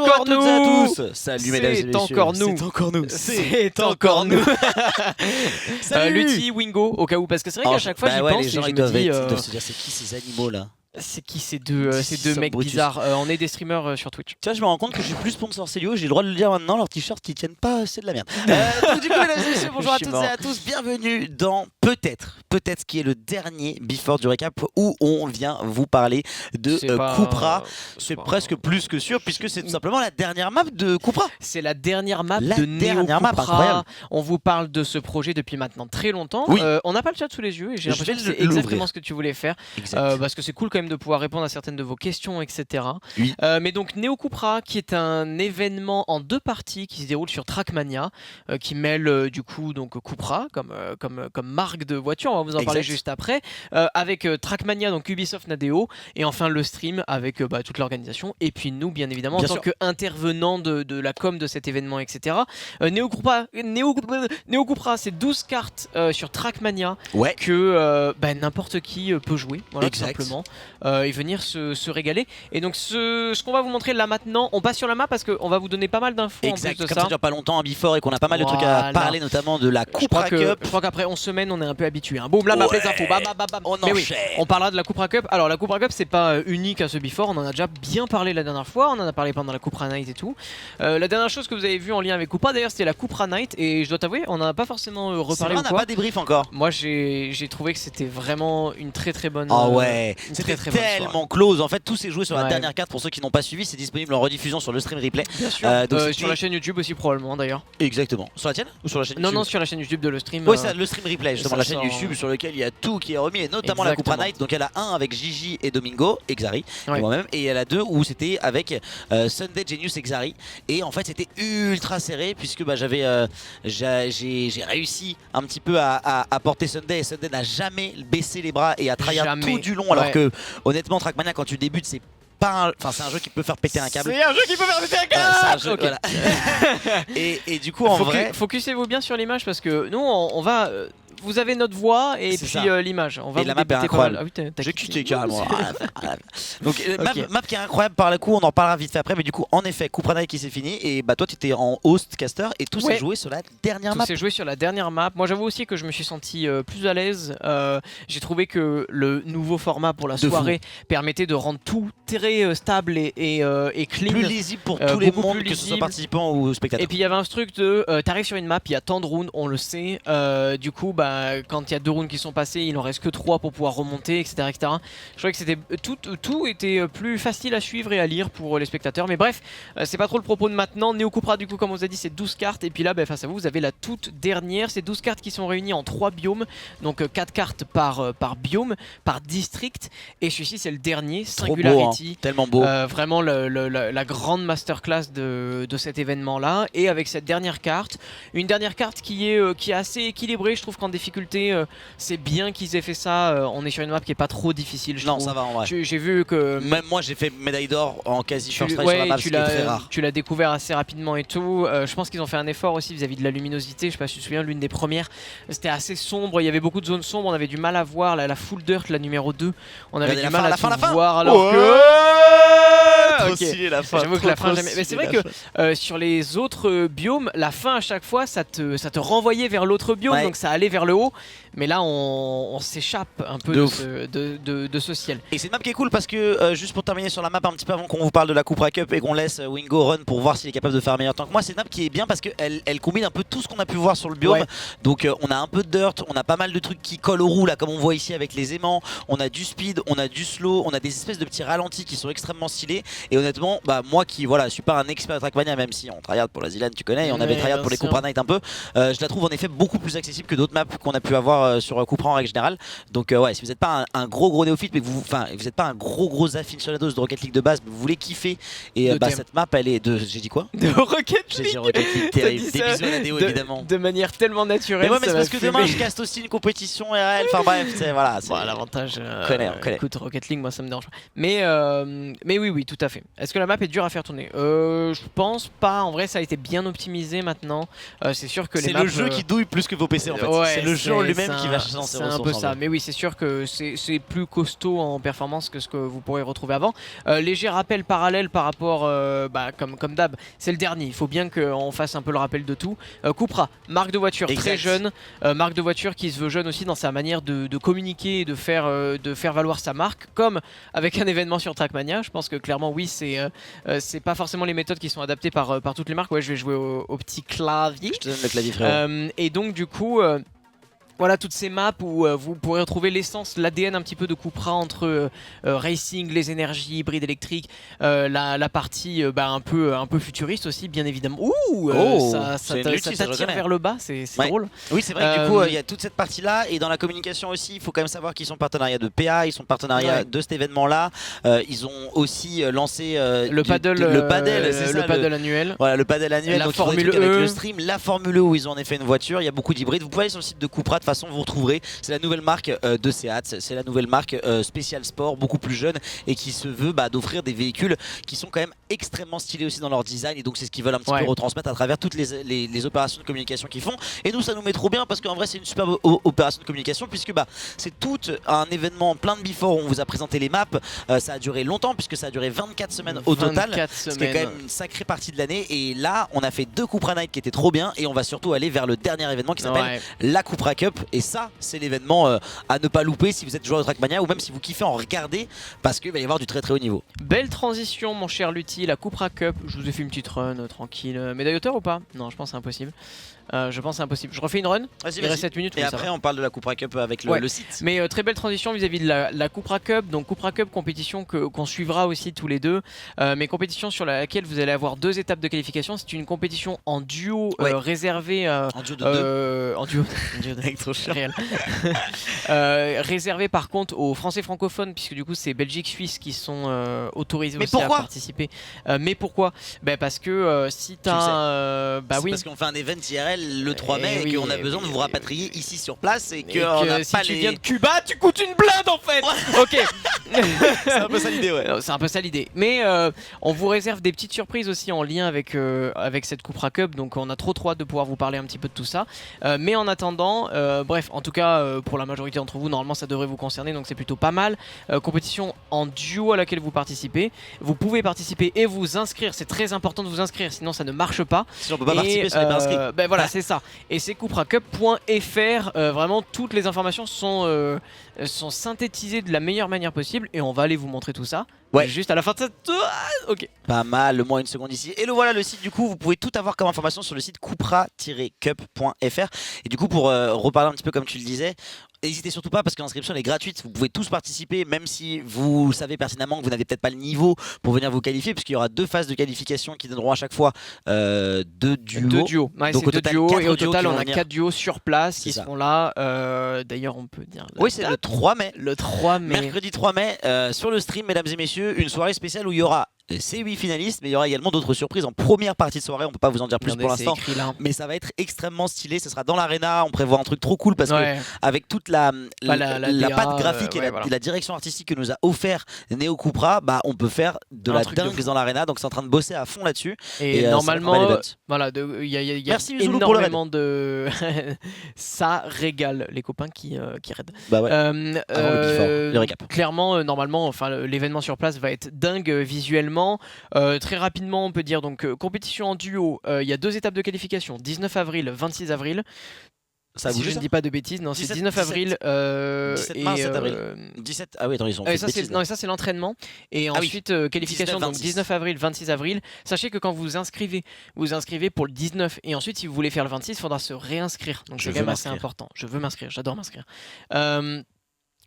encore toutes et à tous. Salut mesdames et messieurs. C'est encore nous. C'est encore nous. C'est encore nous. Salut. Lutti, Wingo, au cas où, parce que c'est vrai qu'à chaque fois j'y ouais, pense les gens et je ils me doivent, dis, ils doivent se dire c'est qui ces animaux là. c'est qui ces deux Some mecs Brutus. bizarres. On est des streamers sur Twitch. Tu vois, je me rends compte que je suis plus sponsor Célio, j'ai le droit de le dire maintenant, leurs t-shirts qui tiennent pas, c'est de la merde. Donc du coup, mesdames et messieurs, bonjour à Je suis toutes mort. et à tous, bienvenue dans peut-être qui est le dernier Before du récap où on vient vous parler de C'est pas- Cupra. c'est C'est pas- presque plus que sûr puisque c'est tout simplement la dernière map de Cupra. C'est la dernière map La de dernière map, Neo incroyable. Cupra. On vous parle de ce projet depuis maintenant très longtemps. Oui. On n'a pas le chat sous les yeux et j'ai Je l'impression vais que c'est l'ouvrir. exactement ce que tu voulais faire. Exact. Parce que c'est cool quand même de pouvoir répondre à certaines de vos questions, etc. Oui. Mais donc Neo Cupra, qui est un événement en deux parties qui se déroule sur Trackmania, qui mêle du coup donc Cupra comme marque de voiture. On va vous en parler Exact. juste après. Avec Trackmania, donc Ubisoft Nadeo, et enfin le stream avec toute l'organisation. Et puis nous, bien évidemment, Bien en tant sûr. qu'intervenant de la com de cet événement, etc. Neo Cupra, c'est 12 cartes sur Trackmania Ouais. que n'importe qui peut jouer, voilà, tout Exact. simplement, et venir se régaler. Et donc ce qu'on va vous montrer là maintenant, on passe sur la map parce qu'on va vous donner pas mal d'infos en Exact, plus de comme ça. ça dure pas longtemps un Before et qu'on a pas mal de trucs à Voilà. parler, notamment de la Cupra Cup. Je crois qu'après 11 semaines, on est un peu habitué. Hein. Boum, là, map, Ouais. les infos. Bam, bam, bam, bam. On Mais oui, enchaîne. on parlera de la Cupra Cup. Alors, la Cupra Cup, c'est pas unique à ce Before. On en a déjà bien parlé la dernière fois. On en a parlé pendant la Cupra Night et tout. La dernière chose que vous avez vu en lien avec Cupra, d'ailleurs, c'était la Cupra Night. Et je dois t'avouer, on n'en a pas forcément C'est reparlé vrai, ou on n'a quoi. pas débrief encore. Moi, j'ai trouvé que c'était vraiment une très très bonne. Ah ouais, une c'était très bonne soirée. tellement close. En fait, tout s'est joué sur la Ouais. dernière carte. Pour ceux qui n'ont pas suivi, c'est disponible en rediffusion sur le stream replay. Bien sûr. Donc Sur c'était- la chaîne YouTube aussi, probablement d'ailleurs. Exactement. Sur la tienne ou sur la chaîne Non, YouTube non, sur la chaîne YouTube de le stream. Ouais, c'est le stream replay, justement, ça la chaîne sort- YouTube sur lequel il y a tout qui est remis, et notamment la Cupra Exactement. Night. Donc, elle a un avec Gigi et Domingo, Exari, Ouais. et moi-même, et elle a deux où c'était avec Sunday, Genius, Exari. Et en fait, c'était ultra serré, puisque j'ai réussi un petit peu à porter Sunday, et Sunday n'a jamais baissé les bras et a tryhard Jamais. tout du long, alors Ouais. que, honnêtement, Trackmania, quand tu débutes, c'est pas enfin c'est un jeu qui peut faire péter un câble. C'est un jeu qui peut faire péter un câble. C'est un jeu, Ok. voilà. et du coup, en vrai, Focussez-vous bien sur l'image parce que nous on va. Vous avez notre voix et C'est puis ça. l'image. On va Et vous la map est débuter pas mal. incroyable. Ah oui, t'as j'ai quitté. quitté carrément. Donc Ok. map qui est incroyable par le coup, on en parlera vite fait après, mais du coup en effet Cupra Night qui s'est fini et bah toi tu étais en host caster et tout Ouais. s'est joué sur la dernière Tout map. s'est joué sur la dernière map. Moi j'avoue aussi que je me suis senti plus à l'aise. J'ai trouvé que le nouveau format pour la De soirée permettait de rendre tout très stable et clean. Plus lisible pour tous les beaucoup mondes, plus que ce soit lisible. participants ou spectateurs. Et puis il y avait un truc de t'arrives sur une map, il y a tant de rounds, on le sait. Du coup, quand il y a 2 rounds qui sont passés, il en reste que 3 pour pouvoir remonter, etc. etc. Je trouvais que c'était tout était plus facile à suivre et à lire pour les spectateurs. Mais bref, c'est pas trop le propos de maintenant. Neo Cupra, du coup, comme on vous a dit, c'est 12 cartes. Et puis là, face à vous, vous avez la toute dernière. C'est 12 cartes qui sont réunies en 3 biomes. Donc 4 cartes par biome, par district. Et celui-ci, c'est le dernier, Trop beau, Singularity. hein. Tellement beau. Vraiment la grande masterclass de cet événement là, et avec cette dernière carte, une dernière carte qui est assez équilibrée. Je trouve qu'en difficulté c'est bien qu'ils aient fait ça. On est sur une map qui est pas trop difficile, je Non, trouve. ça va en vrai. J'ai vu que Même moi j'ai fait médaille d'or en quasi tu, first try sur la ouais, map, ce qui est très rare. tu l'as découvert assez rapidement et tout. Je pense qu'ils ont fait un effort aussi vis-à-vis de la luminosité. Je sais pas si tu te souviens, l'une des premières, c'était assez sombre. Il y avait beaucoup de zones sombres. On avait du mal à voir la full dirt, la numéro 2. On avait Regardez du la mal fin, à la tout fin. voir alors que. Trop Ok. stylé la fin. J'avoue que la fin jamais. Mais c'est vrai que sur les autres biomes, la fin à chaque fois, ça te renvoyait vers l'autre biome, Ouais. donc ça allait vers le haut. Mais là, on s'échappe un peu De de ouf. de ce ciel. Et c'est une map qui est cool parce que, juste pour terminer sur la map un petit peu avant qu'on vous parle de la Cupra Cup et qu'on laisse Wingo run pour voir s'il est capable de faire un meilleur temps que moi, c'est une map qui est bien parce qu'elle combine un peu tout ce qu'on a pu voir sur le biome. Ouais. Donc on a un peu de dirt, on a pas mal de trucs qui collent aux roues là comme on voit ici avec les aimants, on a du speed, on a du slow, on a des espèces de petits ralentis qui sont extrêmement stylés. Et honnêtement, moi qui voilà, suis pas un expert de Trackmania, même si on tryhard pour la Zilan tu connais, et on avait Ouais, tryhard bien pour les sûr. Cupra Night un peu, je la trouve en effet beaucoup plus accessible que d'autres maps qu'on a pu avoir sur Cupra en règle générale. Donc ouais, si vous n'êtes pas un gros néophyte, mais que vous n'êtes pas un gros aficionados de Rocket League de base, mais vous voulez kiffer, et De thème. cette map elle est de, j'ai dit quoi? De Rocket J'ai League. dit Rocket League, T'as terrible, dit des ça bisous à la déo évidemment. De manière tellement naturelle. Mais ouais, mais ça c'est m'a parce que demain fumé. je caste aussi une compétition RL, enfin bref, c'est voilà. Bon, l'avantage, on connaît. écoute, Rocket League, moi ça me dérange pas. Mais oui, tout à fait. fait. Est-ce que la map est dure à faire tourner? Je pense pas. En vrai, ça a été bien optimisé maintenant. C'est sûr que les maps... C'est le jeu qui douille plus que vos PC en fait. Ouais, c'est le jeu en lui-même qui va chercher c'est un peu ça. Mais oui, c'est sûr que c'est plus costaud en performance que ce que vous pourrez retrouver avant. Léger rappel parallèle par rapport, comme d'hab, c'est le dernier. Il faut bien qu'on fasse un peu le rappel de tout. Cupra, marque de voiture très jeune, marque de voiture qui se veut jeune aussi dans sa manière de communiquer et de faire valoir sa marque, comme avec un événement sur Trackmania. Je pense que clairement oui, c'est pas forcément les méthodes qui sont adaptées par toutes les marques. Ouais, je vais jouer au petit clavier. Je te donne le clavier frérot. Et donc du coup voilà toutes ces maps où vous pourrez retrouver l'essence, l'ADN un petit peu de Cupra entre racing, les énergies, hybrides électriques, la partie un peu futuriste aussi bien évidemment. Ouh, ça t'attire vers le bas, c'est drôle. Oui c'est vrai que du coup il y a toute cette partie là et dans la communication aussi il faut quand même savoir qu'ils sont partenariat de PA, ils sont partenariat de cet événement là. Ils ont aussi lancé le paddle annuel. Voilà le paddle annuel, la Formule E avec le stream, la Formule E où ils ont en effet une voiture, il y a beaucoup d'hybrides. Vous pouvez aller sur le site de Cupra. De toute façon vous retrouverez, c'est la nouvelle marque de Seat, c'est la nouvelle marque spécial sport, beaucoup plus jeune et qui se veut d'offrir des véhicules qui sont quand même extrêmement stylés aussi dans leur design et donc c'est ce qu'ils veulent un petit peu retransmettre à travers toutes les opérations de communication qu'ils font et nous ça nous met trop bien parce qu'en vrai c'est une superbe opération de communication puisque c'est tout un événement plein de before où on vous a présenté les maps, ça a duré longtemps puisque ça a duré 24 semaines au total, ce qui est quand même une sacrée partie de l'année et là on a fait 2 Cupra Night qui étaient trop bien et on va surtout aller vers le dernier événement qui s'appelle la Cupra Cup. Et ça c'est l'événement à ne pas louper si vous êtes joueur de Trackmania ou même si vous kiffez en regarder parce qu'il va y avoir du très très haut niveau. Belle transition mon cher Lutti, la Cupra Cup, je vous ai fait une petite run tranquille. Médaille d'auteur ou pas? Non je pense c'est impossible. Je pense c'est impossible. Je refais une run, il reste 7 minutes. Et après on parle de la Cupra Cup avec le site. Mais très belle transition vis-à-vis de la Cupra Cup. Donc Cupra Cup, compétition qu'on suivra aussi tous les deux. Mais compétition sur laquelle vous allez avoir 2 étapes de qualification. C'est une compétition en duo réservée... en duo de 2. En duo réel. Réservé par contre aux Français francophones puisque du coup c'est Belgique-Suisse qui sont autorisés aussi à participer. Mais pourquoi? Parce que si t'as... parce qu'on fait un event IRL le 3 mai et qu'on a besoin de vous rapatrier ici sur place et que si tu viens de Cuba tu coûtes une blinde en fait. Ok. C'est un peu ça l'idée C'est un peu ça l'idée. Mais on vous réserve des petites surprises aussi en lien avec cette Cupra Cup. Donc on a trop hâte de pouvoir vous parler un petit peu de tout ça. Mais en attendant, bref, en tout cas pour la majorité d'entre vous, normalement ça devrait vous concerner. Donc c'est plutôt pas mal. Compétition en duo à laquelle vous participez. Vous pouvez participer et vous inscrire. C'est très important de vous inscrire, sinon ça ne marche pas. Si on peut pas participer, si on n'est pas inscrit. Voilà, c'est ça. Et c'est cupracup.fr. Vraiment toutes les informations sont synthétisées de la meilleure manière possible. Et on va aller vous montrer tout ça. Juste à la fin de cette... Ok. Pas mal, le moins une seconde ici. Et le voilà le site du coup, vous pouvez tout avoir comme information sur le site cupra-cup.fr. Et du coup pour reparler un petit peu comme tu le disais, n'hésitez surtout pas parce que l'inscription est gratuite, vous pouvez tous participer même si vous savez pertinemment que vous n'avez peut-être pas le niveau pour venir vous qualifier puisqu'il y aura 2 phases de qualification qui donneront à chaque fois 2 duos. 2 duos, donc au total, et au total on a 4 duos sur place qui seront là, d'ailleurs on peut dire oui c'est le 3 mai. Le 3 mai. Mercredi 3 mai sur le stream mesdames et messieurs, une soirée spéciale où il y aura ces 8 finalistes, mais il y aura également d'autres surprises en première partie de soirée. On peut pas vous en dire plus pour l'instant, mais ça va être extrêmement stylé. Ce sera dans l'arena. On prévoit un truc trop cool parce que avec toute la patte graphique et la direction artistique que nous a offert Neo Cupra, on peut faire de la dingue dans l'arena. Donc c'est en train de bosser à fond là-dessus. Et normalement, voilà, il y a merci énormément de ça régale les copains qui raident. Le récap. Clairement, normalement, l'événement sur place va être dingue visuellement. Très rapidement on peut dire donc compétition en duo, il y a 2 étapes de qualification, 19 avril, 26 avril. Ça si je ne dis pas de bêtises, non, c'est 19 avril 17 mars, 7 avril. 17. Ah oui, attends, ils ont fait ça c'est l'entraînement. Et ensuite qualification 19, donc 19 avril, 26 avril. Sachez que quand vous inscrivez pour le 19 et ensuite si vous voulez faire le 26, il faudra se réinscrire. Donc c'est quand même assez important. Je veux m'inscrire, j'adore m'inscrire.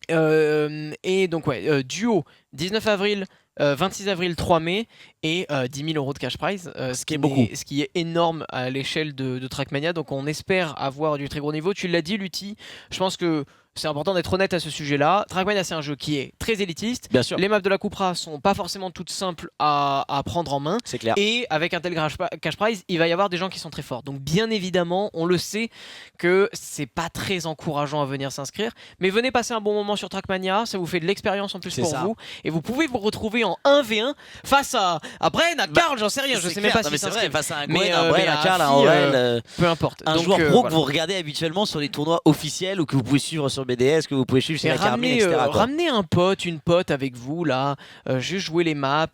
Et donc duo 19 avril 26 avril, 3 mai et 10 000 € de cash prize, ce qui est énorme à l'échelle de Trackmania. Donc on espère avoir du très gros niveau. Tu l'as dit Lutti, je pense que c'est important d'être honnête à ce sujet-là. Trackmania, c'est un jeu qui est très élitiste. Bien sûr. Les maps de la Cupra sont pas forcément toutes simples à prendre en main. C'est clair. Et avec un tel cash prize, il va y avoir des gens qui sont très forts. Donc bien évidemment, on le sait que c'est pas très encourageant à venir s'inscrire. Mais venez passer un bon moment sur Trackmania, ça vous fait de l'expérience en plus pour vous. Et vous pouvez vous retrouver en 1v1 face à Bren, à Karl, j'en sais rien, je sais même pas si c'est vrai, face à un Gwen, mais un Bren, un Karl, un Aurel, peu importe. un Donc, joueur pro voilà. que vous regardez habituellement sur les tournois officiels ou que vous pouvez suivre sur BDS, que vous pouvez suivre chez la Carmine, etc. Ramenez un pote, une pote avec vous là, juste jouer les maps.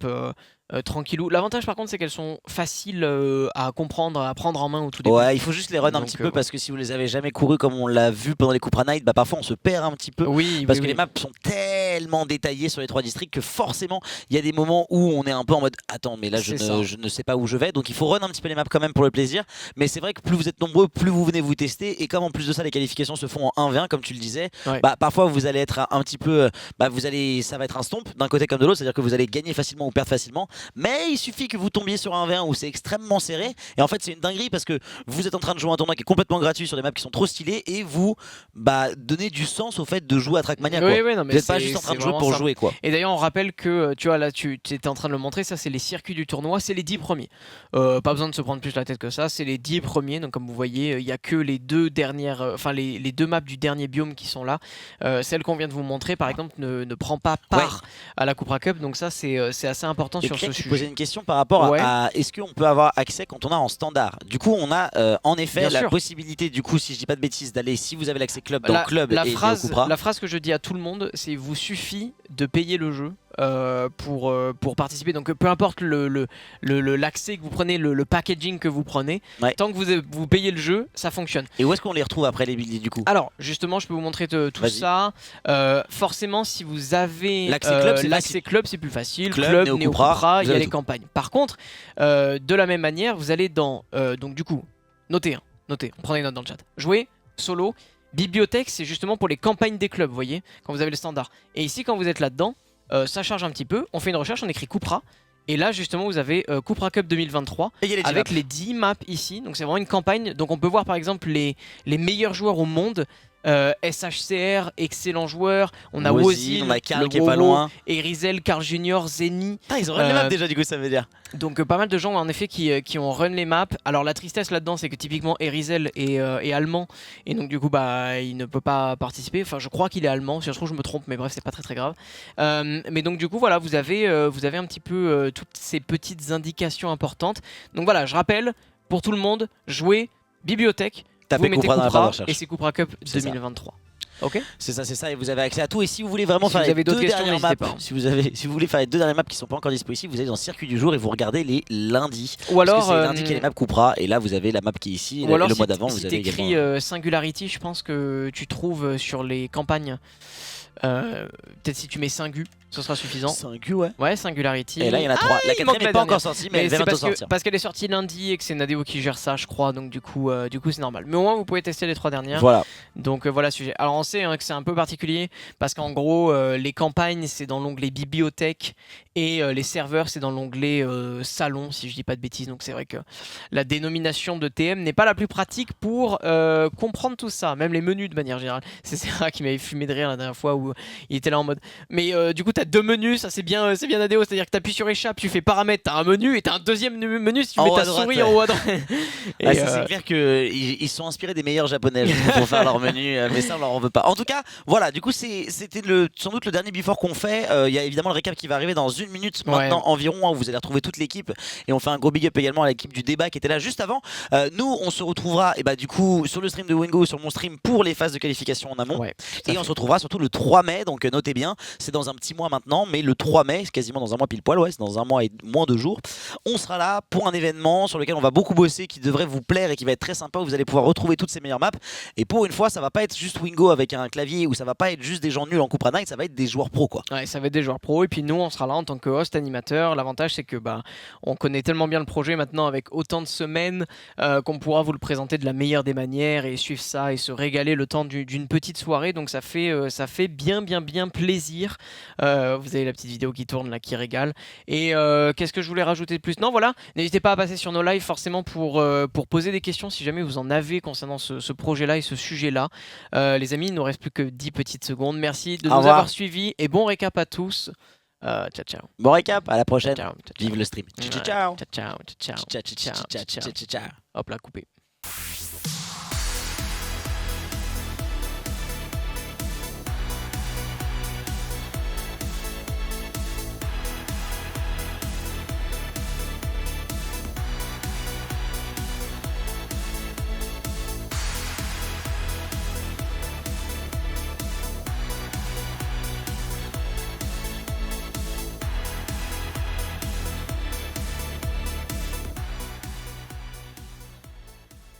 Tranquillou. L'avantage par contre c'est qu'elles sont faciles à comprendre, à prendre en main au tout début. Ouais, il faut juste les run un petit peu parce que si vous les avez jamais couru comme on l'a vu pendant les Cupra Night, bah parfois on se perd un petit peu. Oui, parce que les maps sont tellement détaillées sur les 3 districts que forcément il y a des moments où on est un peu en mode attends mais là je ne sais pas où je vais, donc il faut run un petit peu les maps quand même pour le plaisir. Mais c'est vrai que plus vous êtes nombreux, plus vous venez vous tester, et comme en plus de ça les qualifications se font en 1v1 comme tu le disais, bah parfois vous allez être un petit peu, ça va être un stomp d'un côté comme de l'autre, c'est-à-dire que vous allez gagner facilement ou perdre facilement, mais il suffit que vous tombiez sur un 1v1 où c'est extrêmement serré, et en fait c'est une dinguerie parce que vous êtes en train de jouer un tournoi qui est complètement gratuit sur des maps qui sont trop stylées, et vous donnez du sens au fait de jouer à Trackmania. Oui, non, mais vous n'êtes pas juste en train de jouer pour jouer quoi. Et d'ailleurs on rappelle que tu vois là tu étais en train de le montrer, ça c'est les circuits du tournoi, c'est les 10 premiers. Pas besoin de se prendre plus la tête que ça, c'est les 10 premiers, donc comme vous voyez il n'y a que les deux dernières, enfin les deux maps du dernier biome qui sont là. Celle qu'on vient de vous montrer par exemple ne prend pas part à la Cupra Cup, donc ça c'est assez important sur ce sujet. Posais une question par rapport à est-ce qu'on peut avoir accès quand on a en standard. Du coup on a en effet la possibilité, du coup si je dis pas de bêtises, d'aller, si vous avez l'accès club, dans le club et au Cupra. La phrase que je dis à tout le monde, c'est il vous suffit de payer le jeu pour participer. Donc peu importe l'accès que vous prenez, le packaging que vous prenez, tant que vous payez le jeu, ça fonctionne. Et où est-ce qu'on les retrouve après les billets du coup? Alors justement je peux vous montrer tout ça. Forcément si vous avez l'accès club c'est plus facile. Club, Néo Cupra, il y a les campagnes. Par contre de la même manière vous allez dans donc du coup notez, prenez note dans le chat. Jouer solo. Bibliothèque, c'est justement pour les campagnes des clubs, vous voyez, quand vous avez le standard. Et ici, quand vous êtes là-dedans, ça charge un petit peu. On fait une recherche, on écrit Cupra. Et là, justement, vous avez Cupra Cup 2023 avec les 10 maps ici. Donc, c'est vraiment une campagne. Donc, on peut voir par exemple les meilleurs joueurs au monde. SHCR, excellent joueur. On a Wozil, on a Karl qui est pas loin. Erizel, Karl Junior, Zeni. Ils ont run les maps déjà, du coup, ça veut dire. Donc pas mal de gens en effet qui ont run les maps. Alors la tristesse là-dedans c'est que typiquement Erizel est allemand et donc du coup il ne peut pas participer. Enfin je crois qu'il est allemand, si je trouve je me trompe, mais bref c'est pas très grave. Mais donc du coup voilà, vous avez un petit peu toutes ces petites indications importantes. Donc voilà, je rappelle pour tout le monde, jouez bibliothèque, vous mettez Cupra et c'est Cupra Cup 2023. Ok. C'est ça, et vous avez accès à tout. Et si vous voulez vraiment faire les deux dernières maps, si vous voulez faire les deux dernières maps qui sont pas encore dispo ici, vous allez dans le circuit du jour et vous regardez les lundis. Ou alors c'est lundi qu'il y a les maps Cupra, et là vous avez la map qui est ici. Et le mois d'avant vous avez écrit Singularity, je pense que tu trouves sur les campagnes. Peut-être si tu mets Singu, ce sera suffisant. Singu, ouais. Singularity. Et là il y en a 3. La quatrième n'est pas encore sortie, mais elle va bientôt sortir. Parce qu'elle est sortie lundi et que c'est Nadeo qui gère ça, je crois. Donc du coup c'est normal. Mais au moins vous pouvez tester les 3 dernières. Voilà. Donc voilà le sujet. Alors on sait que c'est un peu particulier parce qu'en gros les campagnes c'est dans l'onglet bibliothèque et les serveurs c'est dans l'onglet salon, si je dis pas de bêtises. Donc c'est vrai que la dénomination de TM n'est pas la plus pratique pour comprendre tout ça. Même les menus de manière générale. C'est Serra qui m'avait fumé de rire la dernière fois où il était là en mode mais du coup t'as 2 menus, ça c'est bien ADO, c'est à dire que t'appuies sur échappe, tu fais paramètres, t'as un menu et t'as un deuxième menu si tu mets ta souris en haut à droite. C'est clair qu'ils sont inspirés des meilleurs japonais pour faire leur menu, mais ça on leur en veut pas. En tout cas voilà, du coup c'était sans doute le dernier before qu'on fait. Il y a évidemment le récap qui va arriver dans 1 minute maintenant environ, où vous allez retrouver toute l'équipe, et on fait un gros big up également à l'équipe du débat qui était là juste avant. Nous on se retrouvera du coup sur le stream de Wingo, sur mon stream pour les phases de qualification en amont, et on se retrouvera surtout le 3 mai, donc notez bien, c'est dans un petit mois maintenant, mais le 3 mai, c'est quasiment dans un mois pile poil, c'est dans un mois et moins 2 jours, on sera là pour un événement sur lequel on va beaucoup bosser, qui devrait vous plaire et qui va être très sympa, où vous allez pouvoir retrouver toutes ces meilleures maps. Et pour une fois ça va pas être juste Wingo avec un clavier, ou ça va pas être juste des gens nuls en Cupra Night, ça va être des joueurs pros quoi. Ouais, ça va être des joueurs pros, et puis nous on sera là en tant que host animateur. L'avantage c'est que on connaît tellement bien le projet maintenant avec autant de semaines qu'on pourra vous le présenter de la meilleure des manières et suivre ça et se régaler le temps d'une petite soirée. Donc ça fait bien plaisir Vous avez la petite vidéo qui tourne là, qui régale. Et qu'est-ce que je voulais rajouter de plus? Non, voilà, n'hésitez pas à passer sur nos lives forcément pour poser des questions si jamais vous en avez concernant ce projet-là et ce sujet-là. Les amis, il ne nous reste plus que 10 petites secondes. Merci de nous avoir suivis et bon récap à tous. Ciao, ciao. Bon récap, à la prochaine. Ciao, ciao, Vive le stream. Ciao, ciao. ciao, ciao, ciao, ciao, ciao, ciao. Ciao. Hop là, coupé.